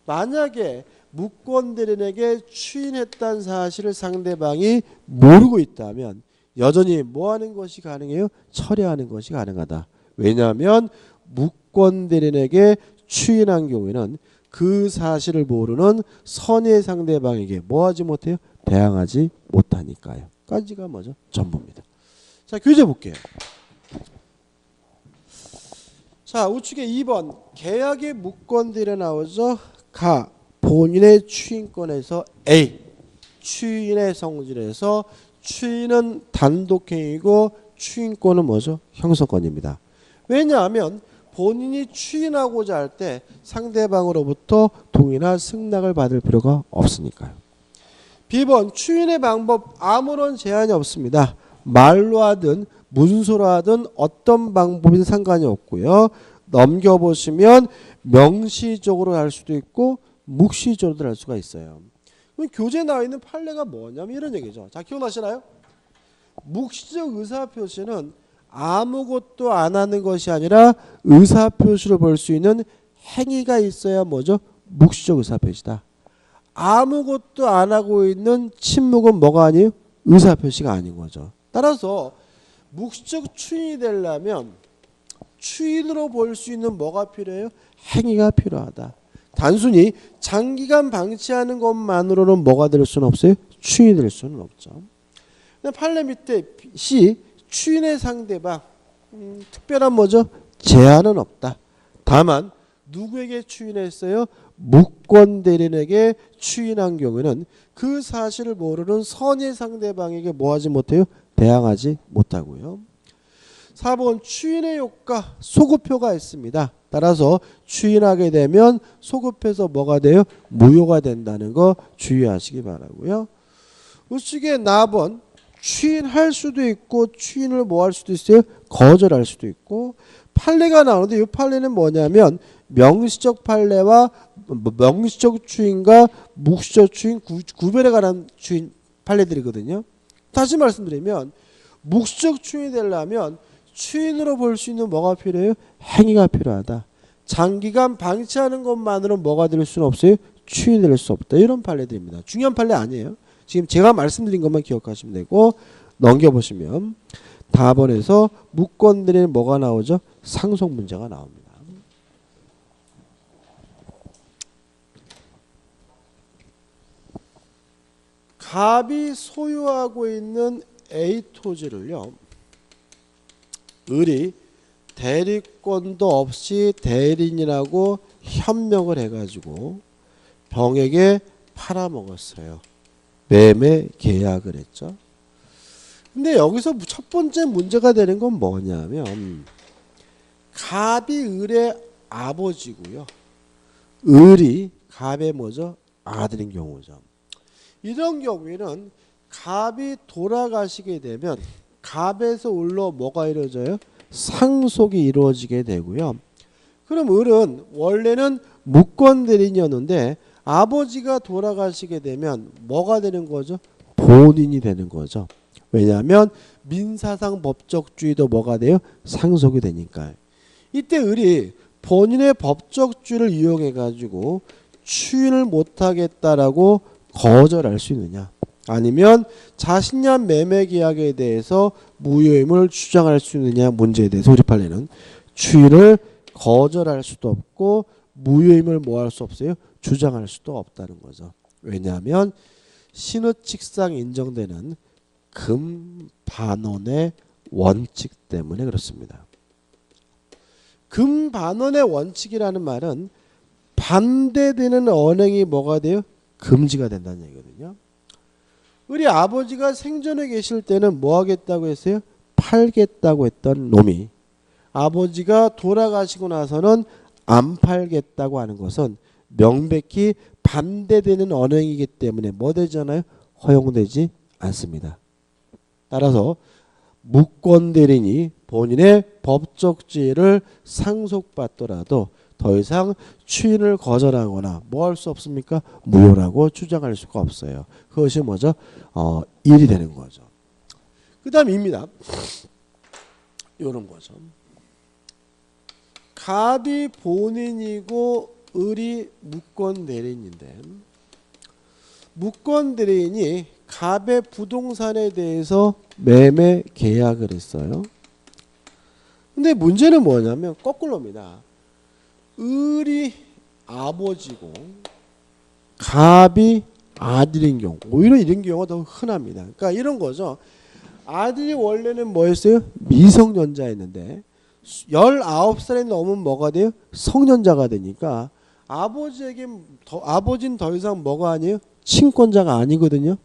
만약에 무권 대리인에게 추인했다는 사실을 상대방이 모르고 있다면 여전히 뭐 하는 것이 가능해요? 철회하는 것이 가능하다. 왜냐하면 무권 대리인에게 추인한 경우에는 그 사실을 모르는 선의 상대방에게 뭐 하지 못해요? 대항하지 못하니까요. 까지가 뭐죠? 전부입니다. 자, 교재 볼게요. 자, 우측에 2번 계약의 무권들이 나오죠. 가 본인의 추인권에서 A 추인의 성질에서 추인은 단독행위고 추인권은 뭐죠? 형성권입니다. 왜냐하면 본인이 추인하고자 할 때 상대방으로부터 동의나 승낙을 받을 필요가 없으니까요. B번 추인의 방법 아무런 제한이 없습니다. 말로 하든 문서로 하든 어떤 방법이든 상관이 없고요. 넘겨보시면 명시적으로 할 수도 있고 묵시적으로도 할 수가 있어요. 그럼 교재에 나와 있는 판례가 뭐냐면 이런 얘기죠. 자, 기억나시나요? 묵시적 의사표시는 아무것도 안 하는 것이 아니라 의사표시로 볼 수 있는 행위가 있어야 뭐죠? 묵시적 의사표시다. 아무것도 안 하고 있는 침묵은 뭐가 아니에요? 의사표시가 아닌 거죠. 따라서 묵시적 추인이 되려면 추인으로 볼 수 있는 뭐가 필요해요? 행위가 필요하다. 단순히 장기간 방치하는 것만으로는 뭐가 될 수는 없어요? 추인이 될 수는 없죠. 판례 밑에 C 추인의 상대방 특별한 뭐죠? 제한은 없다. 다만 누구에게 추인했어요? 무권 대리인에게 추인한 경우에는 그 사실을 모르는 선의 상대방에게 뭐하지 못해요? 대항하지 못하고요. 4번 추인의 효과 소급효가 있습니다. 따라서 추인하게 되면 소급해서 뭐가 돼요? 무효가 된다는 거 주의하시기 바라고요. 우측에 나번 추인할 수도 있고 추인을 뭐 할 수도 있어요? 거절할 수도 있고 판례가 나오는데 이 판례는 뭐냐면 명시적 판례와 명시적 추인과 묵시적 추인 구별에 관한 추인 판례들이거든요. 다시 말씀드리면 묵시적 추인이 되려면 추인으로 볼 수 있는 뭐가 필요해요? 행위가 필요하다. 장기간 방치하는 것만으로 뭐가 될 수는 없어요? 추인이 될 수 없다. 이런 판례들입니다. 중요한 판례 아니에요. 지금 제가 말씀드린 것만 기억하시면 되고 넘겨보시면 다번에서 무권들에는 뭐가 나오죠? 상속 문제가 나옵니다. 갑이 소유하고 있는 A 토지를요. 을이 대리권도 없이 대리인이라고 현명을 해가지고 병에게 팔아먹었어요. 매매 계약을 했죠. 근데 여기서 첫 번째 문제가 되는 건 뭐냐면 갑이 을의 아버지고요. 을이 갑의 뭐죠? 아들인 경우죠. 이런 경우에는 갑이 돌아가시게 되면 갑에서 을로 뭐가 이루어져요? 상속이 이루어지게 되고요. 그럼 을은 원래는 무권 대리인이었는데 아버지가 돌아가시게 되면 뭐가 되는 거죠? 본인이 되는 거죠. 왜냐하면 민사상 법적주의도 뭐가 돼요? 상속이 되니까요. 이때 을이 본인의 법적주의를 이용해 가지고 추인을 못하겠다라고 거절할 수 있느냐? 아니면 자신이 한 매매 계약에 대해서 무효임을 주장할 수 있느냐 문제에 대해서 우리 판례는 추인을 거절할 수도 없고 무효임을 뭐 할 수 없어요? 주장할 수도 없다는 거죠. 왜냐하면 신의칙상 인정되는 금반원의 원칙 때문에 그렇습니다. 금반원의 원칙이라는 말은 반대되는 언행이 뭐가 돼요? 금지가 된다는 얘기거든요. 우리 아버지가 생전에 계실 때는 뭐 하겠다고 했어요? 팔겠다고 했던 놈이 아버지가 돌아가시고 나서는 안 팔겠다고 하는 것은 명백히 반대되는 언행이기 때문에 뭐 되잖아요? 허용되지 않습니다. 따라서 무권대리인이 본인의 법적 지위를 상속받더라도 더 이상 추인을 거절하거나 뭐 할 수 없습니까? 무효라고 주장할 수가 없어요. 그것이 뭐죠? 일이 되는 거죠. 그 다음입니다. 이런 거죠. 갑이 본인이고 을이 무권대리인인데 무권대리인이 갑의 부동산에 대해서 매매 계약을 했어요. 근데 문제는 뭐냐면 거꾸로입니다. 을이 아버지고 갑이 아들인 경우, 오히려 이런 경우가 더 흔합니다. 그러니까 이런 거죠. 아들이 원래는 뭐였어요? 미성년자였는데 19살이 넘으면 뭐가 돼요? 성년자가 되니까 아버지는 더 이상 뭐가 아니에요? 친권자가 아니거든요.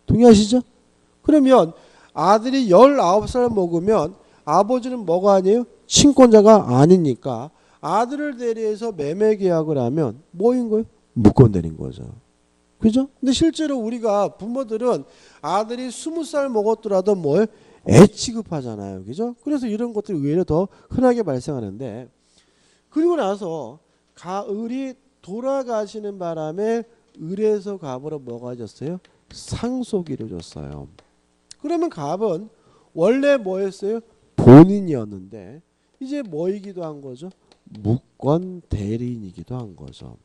동의하시죠? 그러면 아들이 19살 먹으면 아버지는 뭐가 아니에요? 친권자가 아니니까 아들을 대리해서 매매 계약을 하면 뭐인 거예요? 무권대리인 거죠. 그죠? 근데 실제로 우리가 부모들은 아들이 20살 먹었더라도 뭘 애 취급하잖아요. 그죠? 그래서 이런 것들이 의외로 더 흔하게 발생하는데 그리고 나서 을이 돌아가시는 바람에 을에서 갑으로 뭐가 졌어요? 상속일을 줬어요. 그러면 갑은 원래 뭐였어요? 본인이었는데 이제 뭐이기도 한 거죠? 무권 대리인이기도 한 거죠.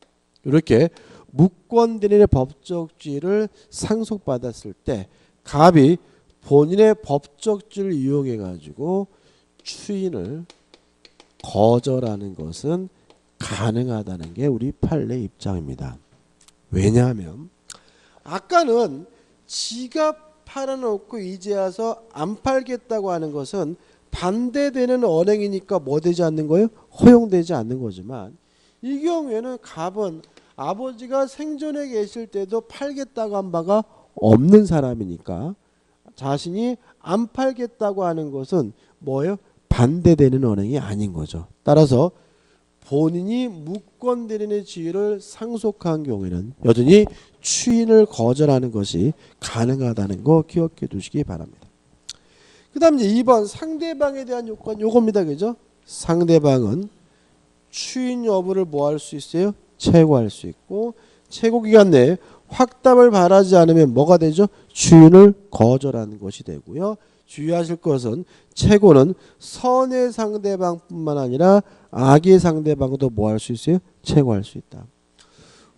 이렇게 무권 대리인의 법적 지위를 상속받았을 때 갑이 본인의 법적 지위를 이용해 가지고 추인을 거절하는 것은 가능하다는 게 우리 판례 입장입니다. 왜냐하면 아까는 지가 팔아놓고 이제 와서 안 팔겠다고 하는 것은 반대되는 언행이니까 뭐 되지 않는 거예요? 허용되지 않는 거지만 이 경우에는 갑은 아버지가 생전에 계실 때도 팔겠다고 한 바가 없는 사람이니까 자신이 안 팔겠다고 하는 것은 뭐예요? 반대되는 언행이 아닌 거죠. 따라서 본인이 무권대리인의 지위를 상속한 경우에는 여전히 추인을 거절하는 것이 가능하다는 거 기억해 두시기 바랍니다. 그 다음 이제 2번 상대방에 대한 요건 요겁니다. 그죠? 상대방은 추인 여부를 뭐 할 수 있어요? 최고할 수 있고 최고 기간 내에 확답을 바라지 않으면 뭐가 되죠? 추인을 거절하는 것이 되고요. 주의하실 것은 최고는 선의 상대방뿐만 아니라 악의 상대방도 뭐 할 수 있어요? 최고할 수 있다.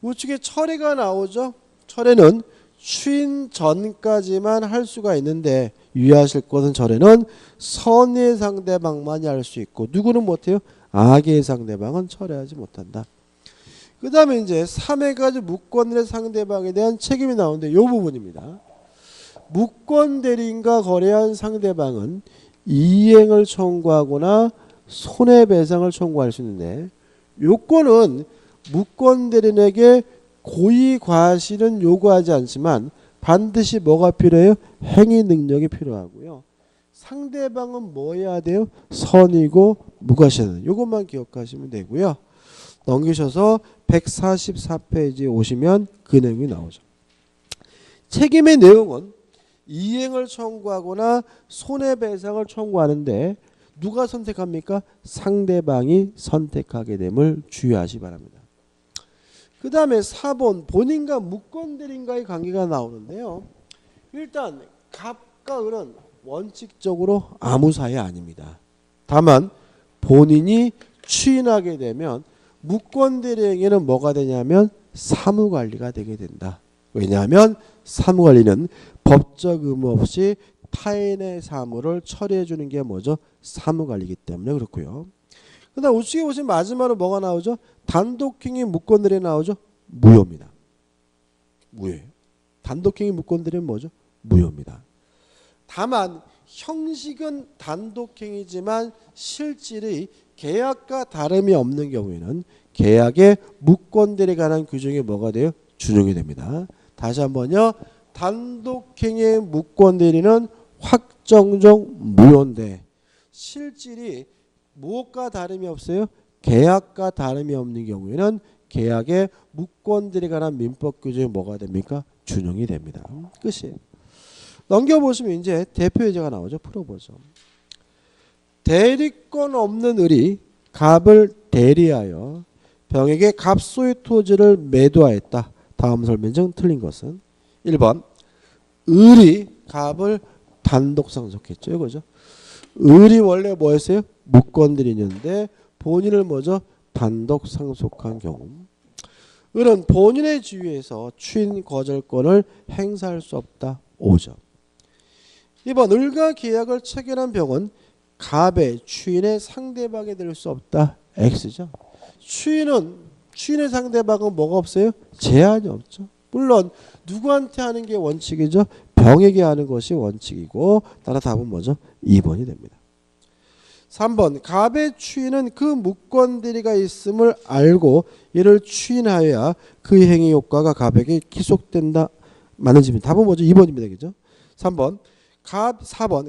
우측에 철회가 나오죠. 철회는 추인 전까지만 할 수가 있는데 유의하실 것은 철회는 선의 상대방만이 할 수 있고 누구는 못해요? 악의 상대방은 철회하지 못한다. 그 다음에 이제 3회까지 무권의 상대방에 대한 책임이 나오는데 이 부분입니다. 무권 대리인과 거래한 상대방은 이행을 청구하거나 손해배상을 청구할 수 있는데 요건은 무권 대리인에게 고의 과실은 요구하지 않지만 반드시 뭐가 필요해요? 행위 능력이 필요하고요. 상대방은 뭐 해야 돼요? 선이고 무과실은 요것만 기억하시면 되고요. 넘기셔서 144페이지에 오시면 그 내용이 나오죠. 책임의 내용은 이행을 청구하거나 손해배상을 청구하는데 누가 선택합니까? 상대방이 선택하게 됨을 주의하시 바랍니다. 그 다음에 4번 본인과 무권대리인과의 관계가 나오는데요. 일단 갑과 을은 원칙적으로 아무 사이 아닙니다. 다만 본인이 추인하게 되면 무권대리에게는 뭐가 되냐면 사무관리가 되게 된다. 왜냐하면 사무관리는 법적 의무 없이 타인의 사무를 처리해 주는 게 뭐죠? 사무관리이기 때문에 그렇고요. 그 다음 우측에 보시면 마지막으로 뭐가 나오죠? 단독행위 무권대리 나오죠? 무효입니다. 무효예요. 단독행위 무권대리는 뭐죠? 무효입니다. 다만 형식은 단독행위지만 실질의 계약과 다름이 없는 경우에는 계약에 무권대리에 관한 규정이 뭐가 돼요? 준용이 됩니다. 다시 한번요. 단독행위의 무권대리는 확정적 무효인데 실질이 무엇과 다름이 없어요? 계약과 다름이 없는 경우에는 계약의 무권대리에 관한 민법 규정이 뭐가 됩니까? 준용이 됩니다. 끝이에요. 넘겨보시면 이제 대표 예제가 나오죠. 풀어보죠. 대리권 없는 을이 갑을 대리하여 병에게 갑소의 토지를 매도하였다. 다음 설명 중 틀린 것은 1번 을이 갑을 단독 상속했죠. 이거죠. 을이 원래 뭐였어요? 무권들이는데 본인을 뭐죠? 단독 상속한 경우. 을은 본인의 지위에서 추인 거절권을 행사할 수 없다. 5점. 2번 을과 계약을 체결한 병은 갑의 추인의 상대방이 될 수 없다. X죠. 추인의 상대방은 뭐가 없어요? 제한이 없죠. 물론 누구한테 하는 게 원칙이죠? 병에게 하는 것이 원칙이고 따라 답은 뭐죠? 2번이 됩니다. 3번 갑의 추인은 그 무권대리가 있음을 알고 이를 추인하여야 그 행위 효과가 갑에게 기속된다. 맞는 질문. 답은 뭐죠? 2번입니다. 되겠죠? 4번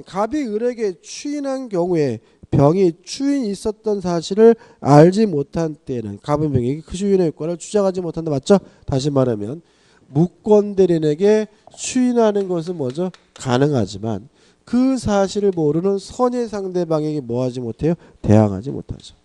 갑이 을에게 추인한 경우에 병이 추인이 있었던 사실을 알지 못한 때에는 갑은 병에게 그 추인의 효과를 주장하지 못한다. 맞죠? 다시 말하면 무권대리인에게 추인하는 것은 뭐죠? 가능하지만 그 사실을 모르는 선의 상대방에게 뭐하지 못해요? 대항하지 못하죠.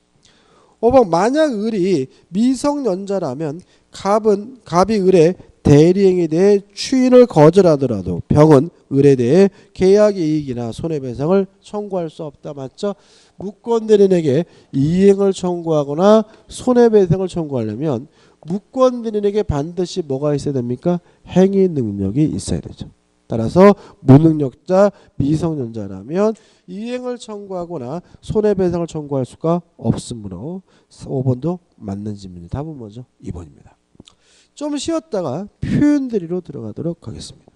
5번 만약 을이 미성년자라면 갑이 을의 대리행위에 대해 추인을 거절하더라도 병은 을에 대해 계약 이익이나 손해배상을 청구할 수 없다. 맞죠? 무권대리인에게 이행을 청구하거나 손해배상을 청구하려면 무권대리인에게 반드시 뭐가 있어야 됩니까? 행위 능력이 있어야 되죠. 따라서 무능력자, 미성년자라면 이행을 청구하거나 손해배상을 청구할 수가 없으므로 5번도 맞는 질문입니다. 답은 뭐죠? 2번입니다. 좀 쉬었다가 표현들이로 들어가도록 하겠습니다.